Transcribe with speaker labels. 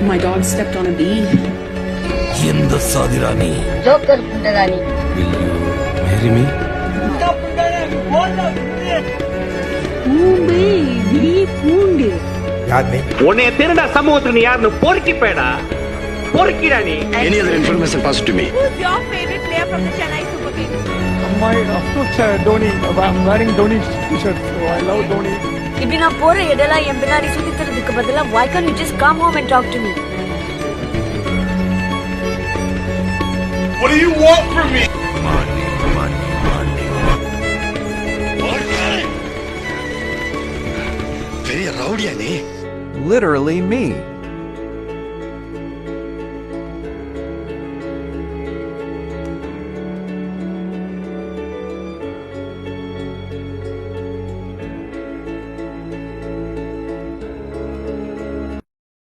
Speaker 1: My dog stepped on a bee.
Speaker 2: Yinda Sadirani.
Speaker 3: Joker Pundarani.
Speaker 2: Will you marry me?
Speaker 1: பூண்டு பீ பூண்டு.
Speaker 4: உன்னை திருடா சமூகத்துக்கு நீ யாருன்னு பொறுக்கி போயடா. பொறுக்கிடா நீ.
Speaker 5: Any other information passed to me?
Speaker 6: Who's your favorite player from the Chennai Super Kings?
Speaker 7: Of course, Dhoni. I'm wearing Dhoni's t-shirt, so I love Dhoni.
Speaker 8: இப்படி நான் போற இடலாம் என் பின்னாடி சுத்திக்கிறதுக்கு பதிலா why can't you just come home and talk to me?
Speaker 5: What do you want from me?
Speaker 2: Money, money, money.
Speaker 5: Very rowdy,
Speaker 9: Literally me.